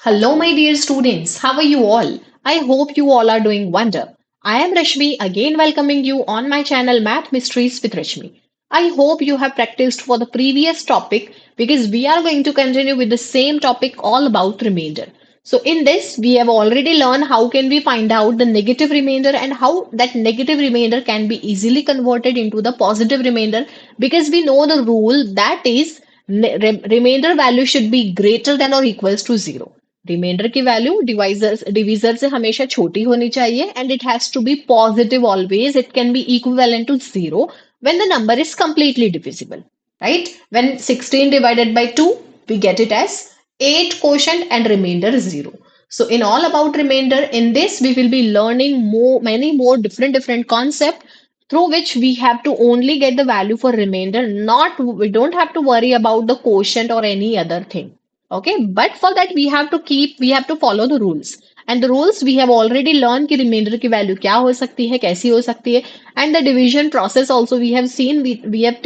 Hello, my dear students. How are you all? I hope you all are doing wonder. I am Rashmi, again welcoming you on my channel Math Mysteries with Rashmi. I hope you have practiced for the previous topic because we are going to continue with the same topic all about remainder. So in this, we have already learned how can we find out the negative remainder and how that negative remainder can be easily converted into the positive remainder because we know the rule that is remainder value should be greater than or equals to 0. Reminder की value divisor से हमेशा छोटी होनी चाहिए and it has to be positive always it can be equivalent to zero when the number is completely divisible, right? When 16 divided by 2, we get it as 8 quotient and remainder 0. So in all about remainder, in this we will be learning many more different concepts through which we have to only get the value for remainder, not we don't have to worry about the quotient or any other thing. Okay, but for that we have to follow the rules, and the rules we have already learned कि remainder की value क्या हो सकती है, कैसी हो सकती है, and the division process also we have seen. We have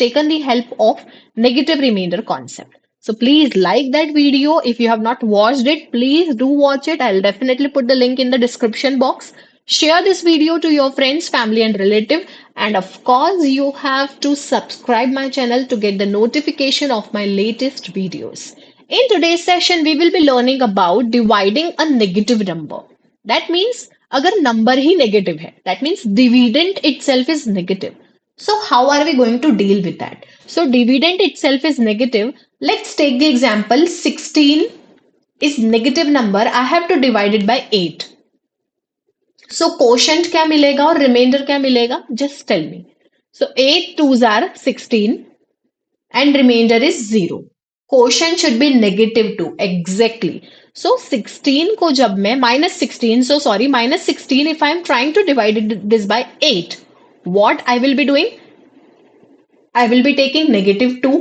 taken the help of negative remainder concept. So please like that video. If you have not watched it, please do watch it. I'll definitely put the link in the description box. Share this video to your friends, family, and relative. And of course, you have to subscribe my channel to get the notification of my latest videos. In today's session, we will be learning about dividing a negative number. That means अगर number ही negative है, that means dividend itself is negative. So how are we going to deal with that? So dividend itself is negative. Let's take the example 16 is negative number. I have to divide it by 8. So quotient क्या मिलेगा और remainder क्या मिलेगा? Just tell me. So 8 twos are 16 and remainder is 0. Quotient should be -2. Exactly. So 16 को जब मैं minus 16 if I am trying to divide this by 8, what I will be doing? I will be taking -2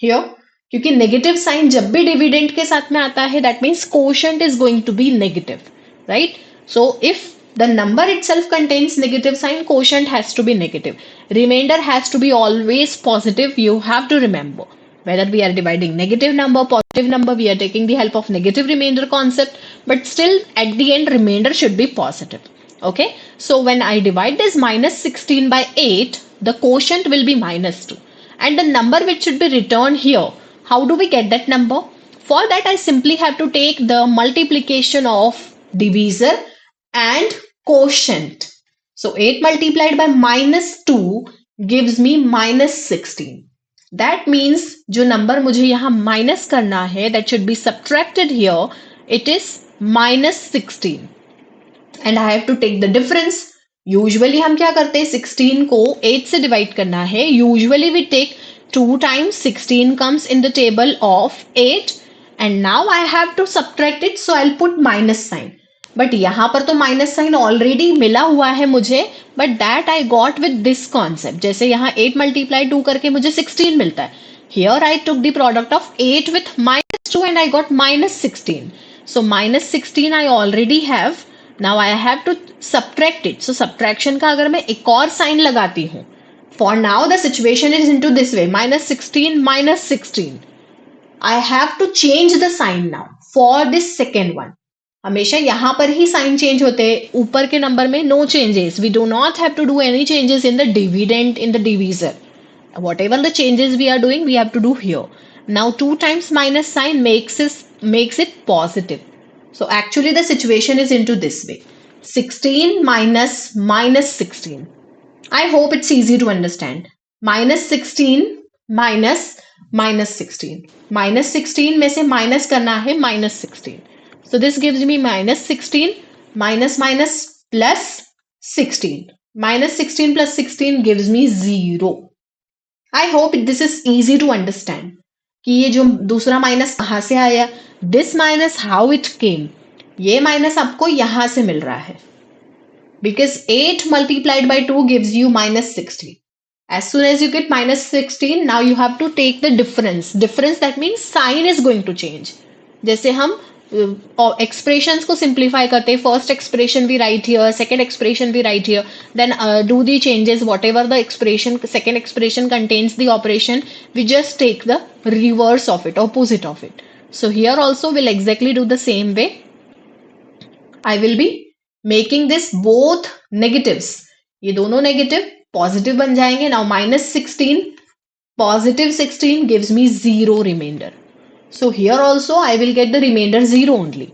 here. क्योंकि negative sign जब भी dividend के साथ में आता है, that means quotient is going to be negative, right? So if the number itself contains negative sign, quotient has to be negative. Remainder has to be always positive. You have to remember. Whether we are dividing negative number, positive number, we are taking the help of negative remainder concept, but still at the end, remainder should be positive. Okay, so when I divide this -16 by 8, the quotient will be -2. And the number which should be returned here, how do we get that number? For that, I simply have to take the multiplication of divisor and quotient. So 8 multiplied by -2 gives me -16. That means जो number मुझे यहाँ minus करना है, that should be subtracted here, it is -16. And I have to take the difference. Usually हम क्या करते हैं, 16 को 8 से divide करना है. Usually we take 2 times 16 comes in the table of 8, and now I have to subtract it, so I'll put minus sign. But यहाँ पर तो माइनस साइन ऑलरेडी मिला हुआ है मुझे, but that I got with this concept. जैसे यहाँ 8 multiply 2 करके मुझे 16 मिलता है. Here I took the product of 8 with -2 and I got -16. So -16 I already have. Now I have to subtract it. So subtraction का अगर मैं एक और साइन लगाती हूँ, for now the situation is into this way, -16. I have to change the sign now for this second one. हमेशा यहाँ पर ही साइन चेंज होते हैं, ऊपर के नंबर में no changes. We do not have to do any changes in the dividend, in the divisor. Whatever the changes we are doing, we have to do here. Now 2 times minus sign makes it positive. So actually the situation is into this way. 16 minus -16. I hope it's easy to understand. -16 minus -16. -16 में से minus करना है -16. So this gives me -16 minus plus 16. -16 plus 16 gives me 0. I hope this is easy to understand. कि ये जो दूसरा minus कहाँ से आया, this minus how it came. ये माइनस आपको यहाँ से मिल रहा है. Because 8 multiplied by 2 gives you -16. As soon as you get -16, now you have to take the difference. Difference, that means sign is going to change. जैसे हम expressions को simplify करते, first expression we write here, second expression we write here, then do the changes, whatever the expression, second expression contains the operation, we just take the reverse of it, opposite of it. So here also we'll exactly do the same way. I will be making this both negatives. ये दोनों negative positive बन जाएंगे. Now -16, positive 16 gives me 0 remainder. So here also I will get the remainder 0 only.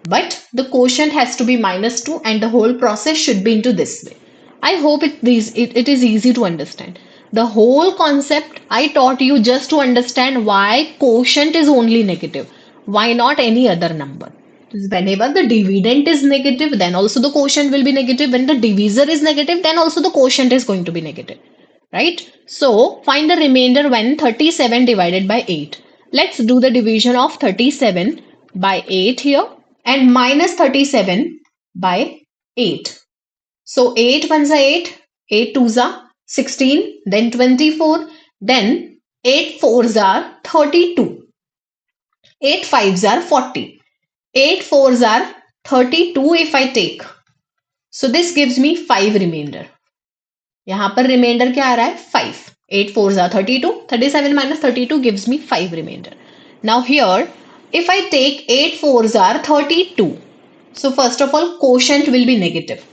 But the quotient has to be -2 and the whole process should be into this way. I hope it is easy to understand. The whole concept I taught you just to understand why quotient is only negative. Why not any other number? Whenever the dividend is negative, then also the quotient will be negative. When the divisor is negative, then also the quotient is going to be negative. Right? So find the remainder when 37 divided by 8. Let's do the division of 37 by 8 here and minus 37 by 8. So 8 ones are 8, 8 twos are 16, then 24, then 8 fours are 32, 8 fives are 40, 8 fours are 32 if I take. So this gives me 5 remainder. यहाँ पर remainder क्या आ रहा है 5. 8 fours are 32, 37 minus 32 gives me 5 remainder. Now here if I take 8 fours are 32. So first of all quotient will be negative.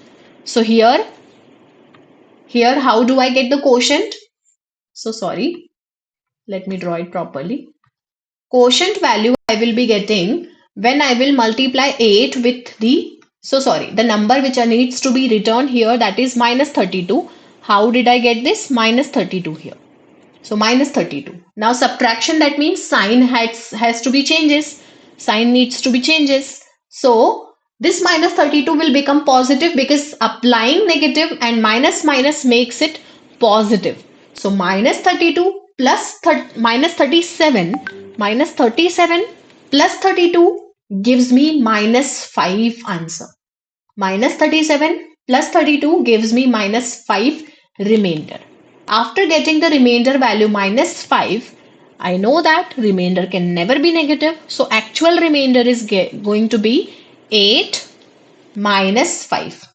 So here how do I get the quotient? So sorry, let me draw it properly. Quotient value I will be getting when I will multiply 8 with the number which needs to be returned here, that is minus 32. How did I get this? Minus 32 here. So minus 32. Now subtraction, that means sign has to be changes. Sign needs to be changes. So this minus 32 will become positive because applying negative and minus makes it positive. So minus 32 plus minus 37 plus 32 gives me minus 5 answer. Minus 37 plus 32 gives me minus 5 remainder. After getting the remainder value minus 5, I know that remainder can never be negative. So actual remainder is going to be 8 minus 5.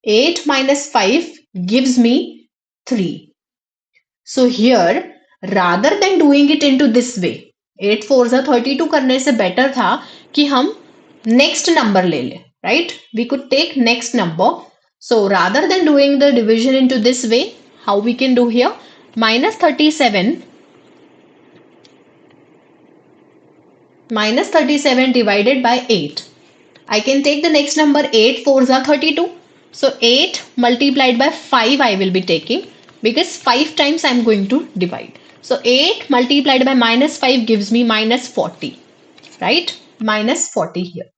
8 minus 5 gives me 3. So here, rather than doing it into this way, 8 fours are 32 करने से better था कि हम next number ले ले, right? We could take next number. So rather than doing the division into this way, how we can do here? Minus 37 divided by 8. I can take the next number. 8 fours are 32. So 8 multiplied by 5 I will be taking because 5 times I am going to divide. So 8 multiplied by minus 5 gives me minus 40. Right? Minus 40 here.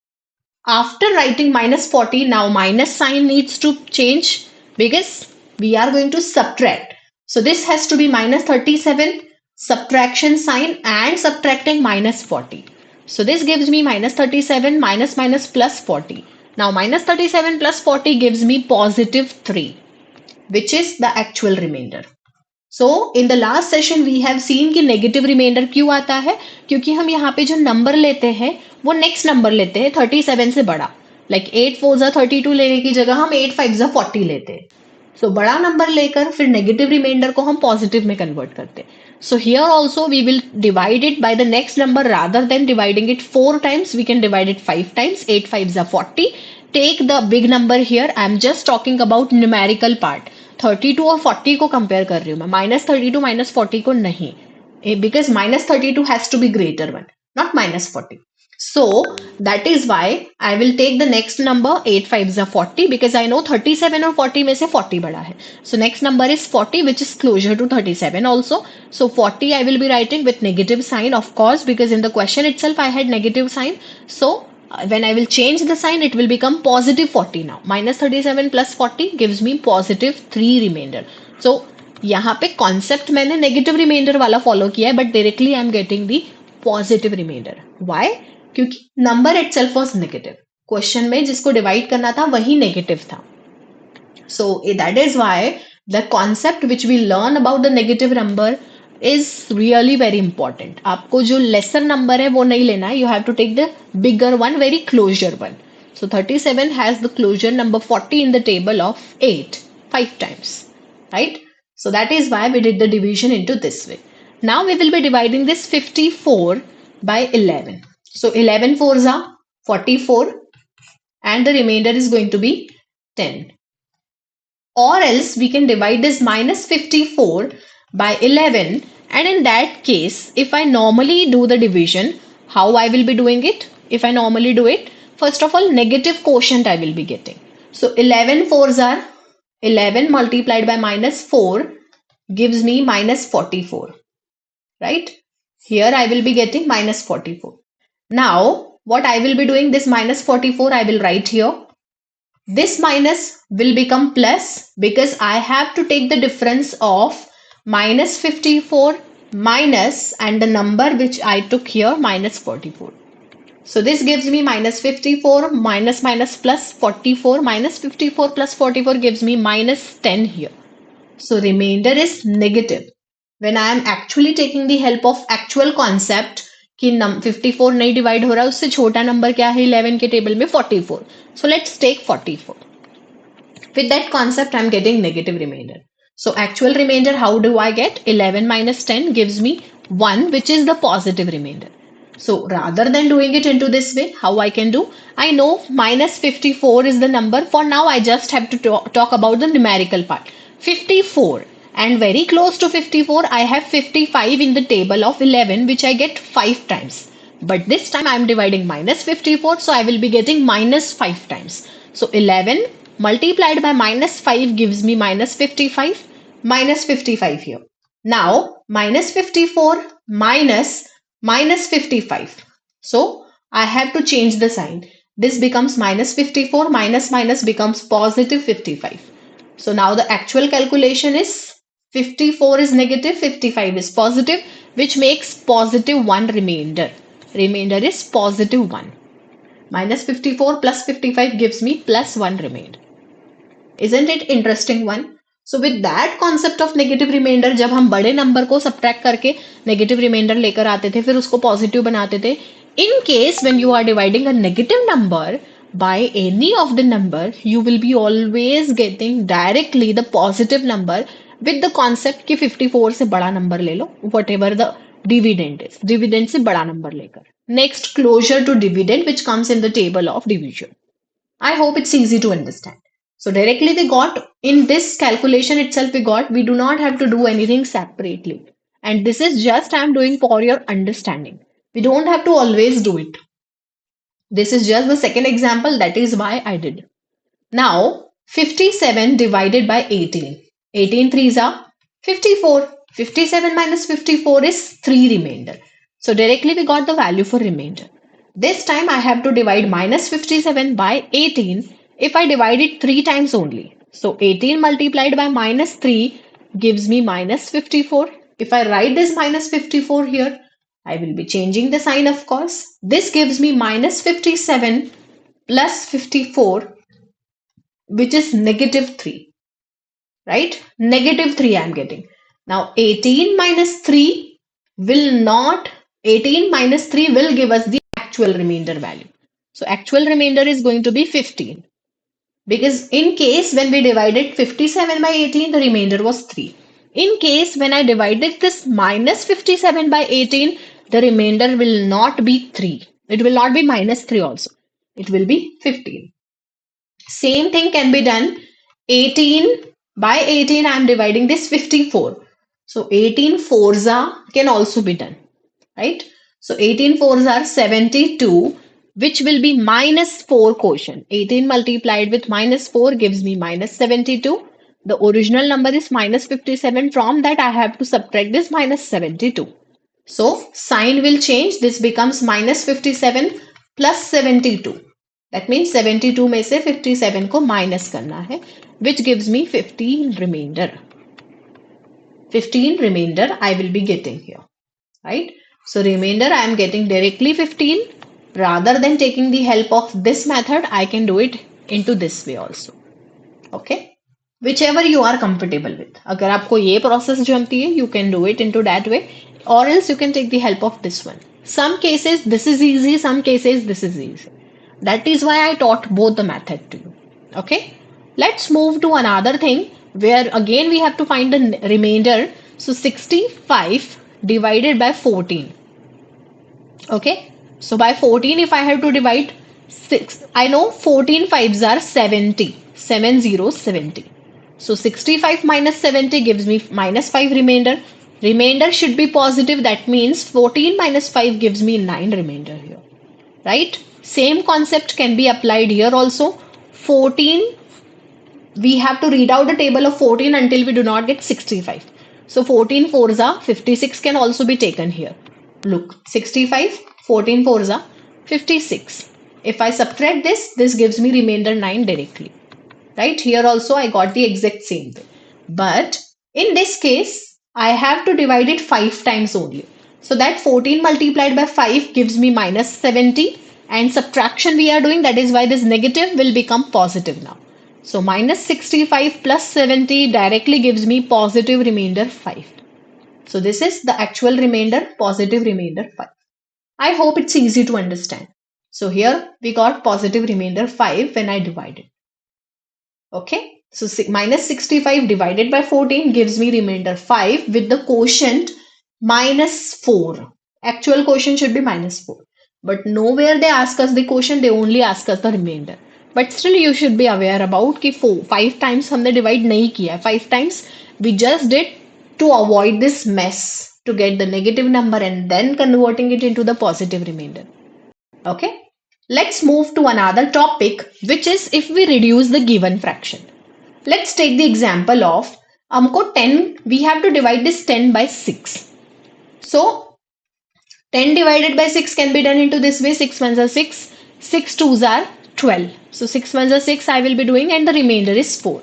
After writing minus 40, now minus sign needs to change because we are going to subtract. So this has to be minus 37, subtraction sign and subtracting minus 40. So this gives me minus 37 minus plus 40. Now minus 37 plus 40 gives me positive 3, which is the actual remainder. So in the last session we have seen कि negative remainder क्यों आता है, क्योंकि हम यहाँ पे जो number लेते हैं वो next number लेते हैं 37 से बड़ा. Like 8 fours are 32 लेने की जगह हम 8 fives are 40 लेते हैं. So बड़ा number लेकर फिर negative remainder को हम positive में convert करते हैं. So here also we will divide it by the next number. Rather than dividing it 4 times, we can divide it 5 times. 8 fives are 40. Take the big number here. I am just talking about numerical part. 32 और 40 को compare कर रही हूँ मैं. Minus 32 minus 40 को नहीं, because minus 32 has to be greater one, not minus 40. So that is why I will take the next number. 8 fives are 40 because I know 37 और 40 में से 40 बड़ा है. So next number is 40 which is closer to 37 also. So 40 I will be writing with negative sign, of course, because in the question itself I had negative sign. So when I will change the sign, it will become positive 40 now. Minus 37 plus 40 gives me positive 3 remainder. So यहाँ पे concept मैंने negative remainder वाला follow किया है, but directly I am getting the positive remainder. Why? क्योंकि number itself was negative. Question में जिसको divide करना था वही negative था. So that is why the concept which we learn about the negative number is really very important. आपको जो lesser number है वो नहीं लेना है. You have to take the bigger one, very closure one. So 37 has the closure number 40 in the table of 8, 5 times. Right? So that is why we did the division into this way. Now we will be dividing this 54 by 11. So 11 fours are 44 and the remainder is going to be 10. Or else we can divide this minus 54 by 11, and in that case, if I normally do the division, how I will be doing it? If I normally do it, first of all, negative quotient I will be getting. So 11 fours are 11 multiplied by minus 4 gives me minus 44, right? Here I will be getting minus 44. Now, what I will be doing, this minus 44 I will write here. This minus will become plus because I have to take the difference of minus 54 minus and the number which I took here minus 44. So this gives me minus 54 minus minus plus 44 minus 54 plus 44 gives me minus 10 here. So remainder is negative. When I am actually taking the help of actual concept कि 54 नहीं divide हो रहा है, उससे छोटा number क्या है 11 के टेबल में 44. So let's take 44. With that concept, I'm getting negative remainder. So actual remainder, how do I get? 11 minus 10 gives me 1, which is the positive remainder. So rather than doing it into this way, how I can do? I know minus 54 is the number. For now, I just have to talk about the numerical part. 54. And very close to 54, I have 55 in the table of 11, which I get 5 times. But this time I am dividing minus 54, so I will be getting minus 5 times. So 11 multiplied by minus 5 gives me minus 55, minus 55 here. Now minus 54 minus minus 55. So I have to change the sign. This becomes minus 54, minus minus becomes positive 55. So now the actual calculation is 54 is negative, 55 is positive, which makes positive 1 remainder. Remainder is positive 1. Minus 54 plus 55 gives me plus 1 remainder. Isn't it interesting one? So with that concept of negative remainder, जब हम बड़े number को subtract करके negative remainder लेकर आते थे, फिर उसको positive बनाते थे. In case when you are dividing a negative number by any of the number, you will be always getting directly the positive number with the concept कि 54 से बड़ा number ले लो, whatever the dividend is. Dividend से बड़ा number लेकर. Next, closure to dividend, which comes in the table of division. I hope it's easy to understand. So directly we got in this calculation itself, we do not have to do anything separately. And this is just I'm doing for your understanding. We don't have to always do it. This is just the second example. That is why I did. Now 57 divided by 18. 18 threes are 54. 57 minus 54 is 3 remainder. So directly we got the value for remainder. This time I have to divide minus 57 by 18 if I divide it 3 times only. So 18 multiplied by minus 3 gives me minus 54. If I write this minus 54 here, I will be changing the sign, of course. This gives me minus 57 plus 54, which is negative 3. Right? Negative 3 I am getting. Now 18 minus 3 will not, 18 minus 3 will give us the actual remainder value. So actual remainder is going to be 15. Because in case when we divided 57 by 18, the remainder was 3. In case when I divided this minus 57 by 18, the remainder will not be 3. It will not be minus 3 also. It will be 15. Same thing can be done. 18 by 18, I am dividing this 54. So 18 fours can also be done. Right? So 18 fours are 72, which will be minus 4 quotient. 18 multiplied with minus 4 gives me minus 72. The original number is minus 57. From that, I have to subtract this minus 72. So sign will change. This becomes minus 57 plus 72. That means 72 में से 57 को minus करना है, which gives me 15 remainder. 15 remainder I will be getting here. Right? So remainder I am getting directly 15. Rather than taking the help of this method, I can do it into this way also. Okay? Whichever you are comfortable with. अगर आपको ये process जमती है, you can do it into that way, or else you can take the help of this one. Some cases this is easy, some cases this is easy. That is why I taught both the method to you. Okay? Let's move to another thing where again we have to find the remainder. So 65 divided by 14. Okay, so by 14, if I have to divide 6, I know 14 fives are 70, 70. So 65 minus 70 gives me minus 5 remainder. Remainder should be positive, that means 14 minus 5 gives me 9 remainder here, right? Same concept can be applied here also. 14, we have to read out the table of 14 until we do not get 65. So 14 fours are 56 can also be taken here. Look, 65, 14 fours are 56. If I subtract this, this gives me remainder 9 directly. Right here also I got the exact same thing. But in this case, I have to divide it 5 times only. So that 14 multiplied by 5 gives me minus 70, and subtraction we are doing, that is why this negative will become positive now. So minus 65 plus 70 directly gives me positive remainder 5. So this is the actual remainder, positive remainder 5. I hope it's easy to understand. So here we got positive remainder 5 when I divided. Okay, so minus 65 divided by 14 gives me remainder 5 with the quotient minus 4. Actual quotient should be minus 4. But nowhere they ask us the quotient, they only ask us the remainder. But still you should be aware about कि 5 times हमने divide नहीं किया. 5 times we just did to avoid this mess, to get the negative number and then converting it into the positive remainder. Okay, let's move to another topic, which is if we reduce the given fraction. Let's take the example of हमको 10, we have to divide this 10 by 6. So 10 divided by 6 can be done into this way. 6 ones are 6, 6 twos are 12. So 6 ones are 6 I will be doing, and the remainder is 4.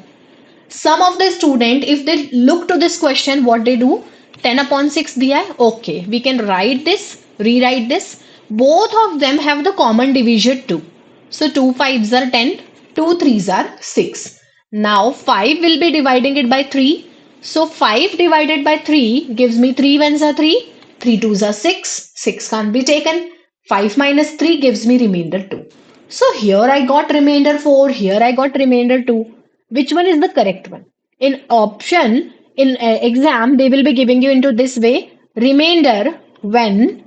Some of the student, if they look to this question, what they do, 10 upon 6 diya hai, okay, we can write this, rewrite this. Both of them have the common divisor 2. So 2 fives are 10, 2 threes are 6. Now 5 will be dividing it by 3. So 5 divided by 3 gives me 3 ones are 3, 3 twos are 6, 6 can't be taken. 5 minus 3 gives me remainder 2. So here I got remainder 4, here I got remainder 2. Which one is the correct one? In option, in exam, they will be giving you into this way, remainder when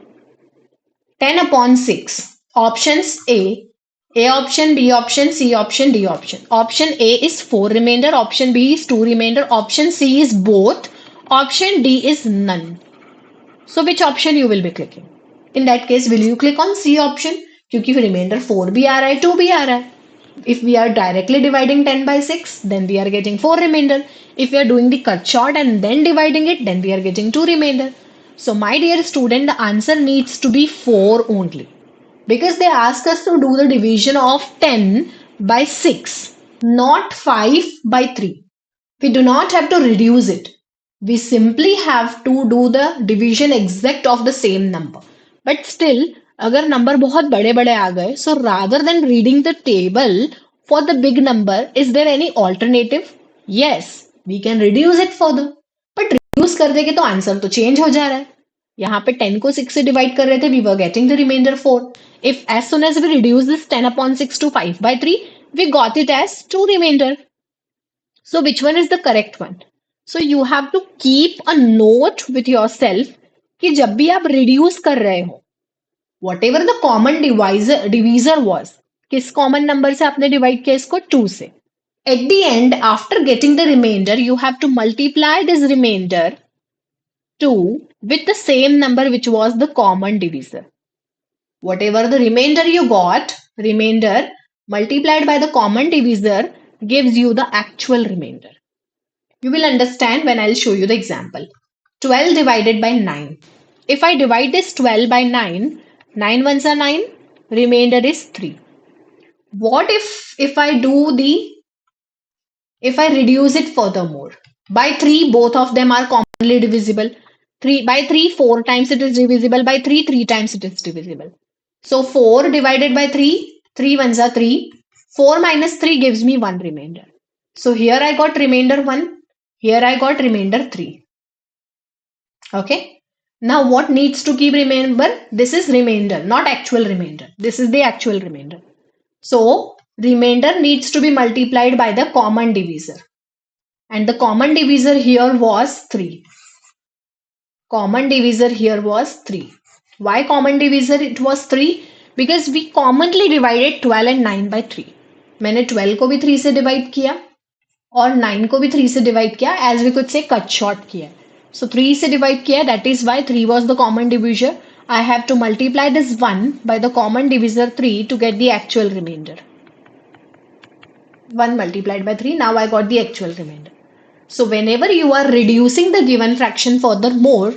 10 upon 6. Options A option, B option, C option, D option. Option A is 4 remainder, option B is 2 remainder, option C is both, option D is none. So which option you will be clicking? In that case, will you click on C option? क्योंकि remainder 4 भी आ रहा है, 2 भी आ रहा है. If we are directly dividing 10 by 6, then we are getting 4 remainder. If we are doing the cut short and then dividing it, then we are getting 2 remainder. So my dear student, the answer needs to be 4 only. Because they ask us to do the division of 10 by 6, not 5 by 3. We do not have to reduce it. We simply have to do the division exact of the same number. But still, अगर number बहुत बड़े बड़े आ गए, so rather than reading the table for the big number, is there any alternative? Yes, we can reduce it further. But reduce कर देंगे तो answer तो change हो जा रहा है. यहाँ पे 10 को 6 से डिवाइड कर रहे थे, we were getting the remainder 4. If as soon as we reduce this 10 upon 6 to 5 by 3, we got it as 2 remainder. So which one is the correct one? So you have to keep a note with yourself कि जब भी आप reduce कर रहे हो, whatever the common divisor was, किस common number से आपने divide किया इसको 2 से. At the end, after getting the remainder, you have to multiply this remainder 2 with the same number which was the common divisor. Whatever the remainder you got, remainder multiplied by the common divisor gives you the actual remainder. You will understand when I'll show you the example. 12 divided by 9. If I divide this 12 by 9, 9 ones are 9, remainder is 3. What if I reduce it furthermore? By 3, both of them are commonly divisible. 3 by 3, 4 times it is divisible. By 3, 3 times it is divisible. So 4 divided by 3, 3 ones are 3. 4 minus 3 gives me 1 remainder. So here I got remainder 1. Here I got remainder 3. Okay. Now what needs to keep remember? This is remainder, not actual remainder. This is the actual remainder. So remainder needs to be multiplied by the common divisor. And the common divisor here was 3. Common divisor here was 3. Why common divisor it was 3? Because we commonly divided 12 and 9 by 3. मैंने 12 को भी 3 से divide किया और 9 को भी 3 से divide किया, as we could say cut short किया. So 3 से डिवाइड किया, that is why 3 was the common divisor. I have to multiply this 1 by the common divisor 3 to get the actual remainder. 1 multiplied by 3, now I got the actual remainder. So whenever you are reducing the given fraction furthermore,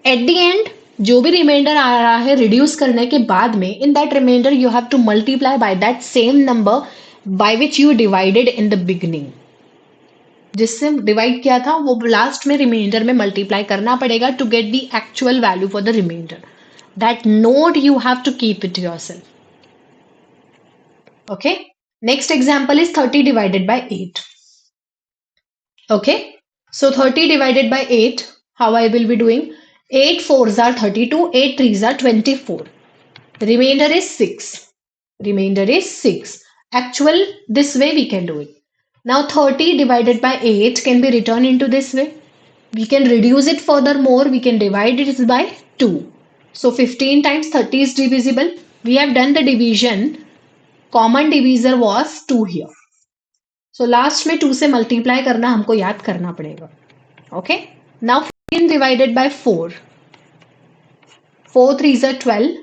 at the end जो भी reminder आ रहा है reduce करने के बाद में, in that reminder you have to multiply by that same number by which you divided in the beginning. जिससे divide किया था वो लास्ट में रिमाइंडर में मल्टीप्लाई करना पड़ेगा to get the actual value for the reminder. That note you have to keep it yourself. Okay, next example is 30 divided by 8. Okay, so 30 divided by 8, how I will be doing? 8 4s are 32, 8 3s are 24. The remainder is 6. Remainder is 6. Actual, this way we can do it. Now 30 divided by 8 can be written into this way. We can reduce it furthermore. We can divide it by 2. So 15 times 30 is divisible. We have done the division. Common divisor was 2 here. So last में 2 से multiply करना हमको याद करना पड़ेगा. Okay, now 15 divided by 4. 4 3s are 12.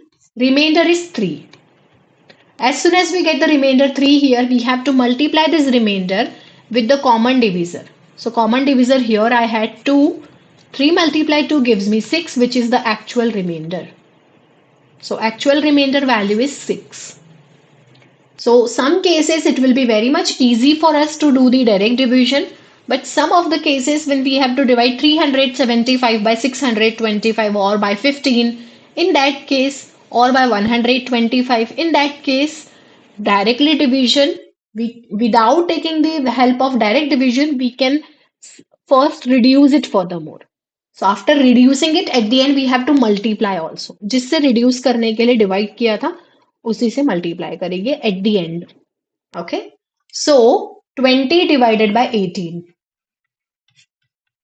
Remainder is 3. As soon as we get the remainder 3 here, we have to multiply this remainder with the common divisor. So common divisor here I had 2. 3 multiplied 2 gives me 6, which is the actual remainder. So actual remainder value is 6. So some cases it will be very much easy for us to do the direct division, but some of the cases when we have to divide 375 by 625 or by 15 in that case, or by 125 in that case, directly division, without taking the help of direct division, we can first reduce it furthermore. So after reducing it, at the end we have to multiply also. जिससे reduce करने के लिए divide किया था उसी से multiply करेंगे at the end. Okay, so 20 divided by 18.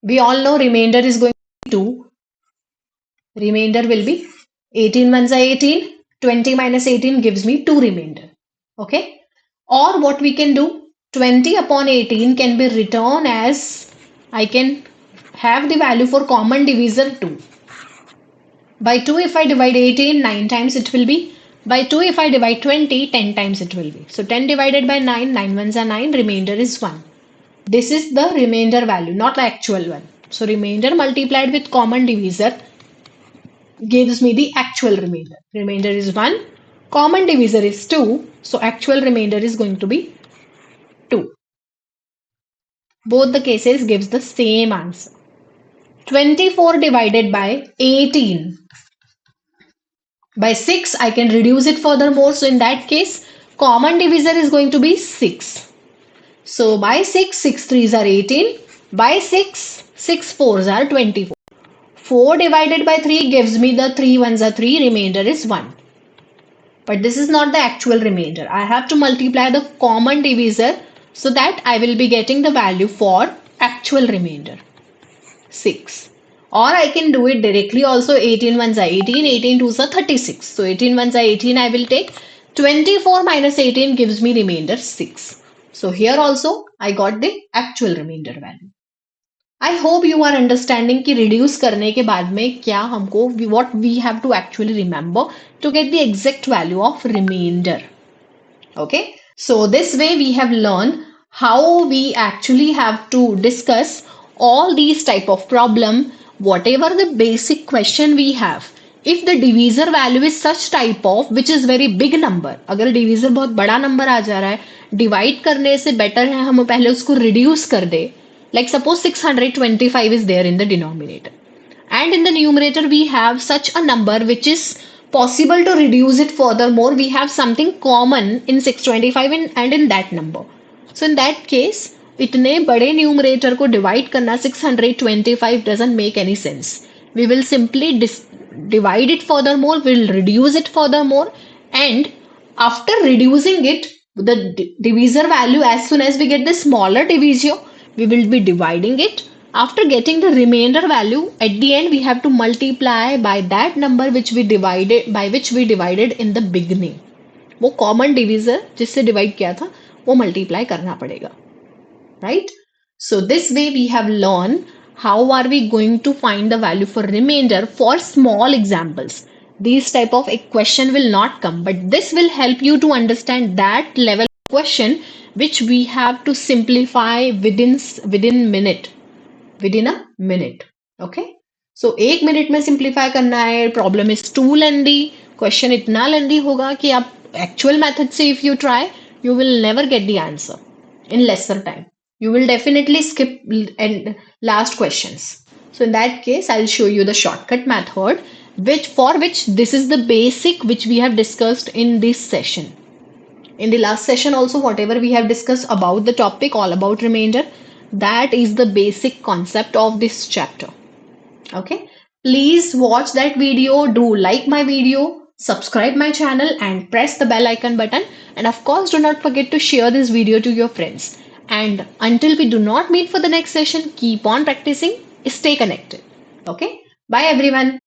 We all know reminder is going to 2. Remainder will be 18 ones are 18. 20 minus 18 gives me 2 remainder. Okay, or what we can do, 20 upon 18 can be written as, I can have the value for common divisor 2. By 2 if I divide 18, 9 times it will be. By 2 if I divide 20, 10 times it will be. So 10 divided by 9, 9 ones are 9, remainder is 1. This is the remainder value, not the actual one. So remainder multiplied with common divisor gives me the actual remainder. Remainder is 1, common divisor is 2, so actual remainder is going to be 2. Both the cases gives the same answer. 24 divided by 18. By 6, I can reduce it furthermore. So in that case, common divisor is going to be 6. So by 6, 6 3s are 18. By 6, 6 4s are 24. 4 divided by 3 gives me the 3 ones are 3, remainder is 1. But this is not the actual remainder. I have to multiply the common divisor so that I will be getting the value for actual remainder, 6. Or I can do it directly also. 18 ones are 18, 18 twos are 36. So 18 ones are 18, I will take. 24 minus 18 gives me remainder 6. So here also I got the actual remainder value. I hope you are understanding कि reduce करने के बाद में क्या हमको what we have to actually remember to get the exact value of remainder. Okay, so this way we have learned how we actually have to discuss all these type of problem. Whatever the basic question we have, if the divisor value is such type of which is very big number, अगर divisor बहुत बड़ा number आ जा रहा है, divide करने से better है हम पहले उसको reduce कर दे. Like suppose 625 is there in the denominator, and in the numerator we have such a number which is possible to reduce it furthermore. We have something common in 625 and in that number. So in that case, इतने बड़े numerator को divide करना 625 doesn't make any sense. We will simply divide it furthermore, we'll reduce it furthermore, and after reducing it, the divisor value, as soon as we get the smaller divisor, we will be dividing it After getting the remainder value, at the end we have to multiply by that number which we divided in the beginning. वो common divisor जिससे divide किया था वो multiply करना पड़ेगा, right? So this way we have learned how are we going to find the value for remainder for small examples. These type of question will not come, but this will help you to understand that level of question which we have to simplify within a minute. Okay, so 1 minute में simplify करना है. Problem is too lengthy, question इतना lengthy होगा कि आप actual method से if you try, you will never get the answer in lesser time. You will definitely skip and last questions. So in that case, I'll show you the shortcut method, which this is the basic which we have discussed in this session. In the last session also, whatever we have discussed about the topic, all about remainder, that is the basic concept of this chapter. Okay, please watch that video, do like my video, subscribe my channel and press the bell icon button, and of course do not forget to share this video to your friends. And until we do not meet for the next session, keep on practicing, stay connected. Okay, bye everyone.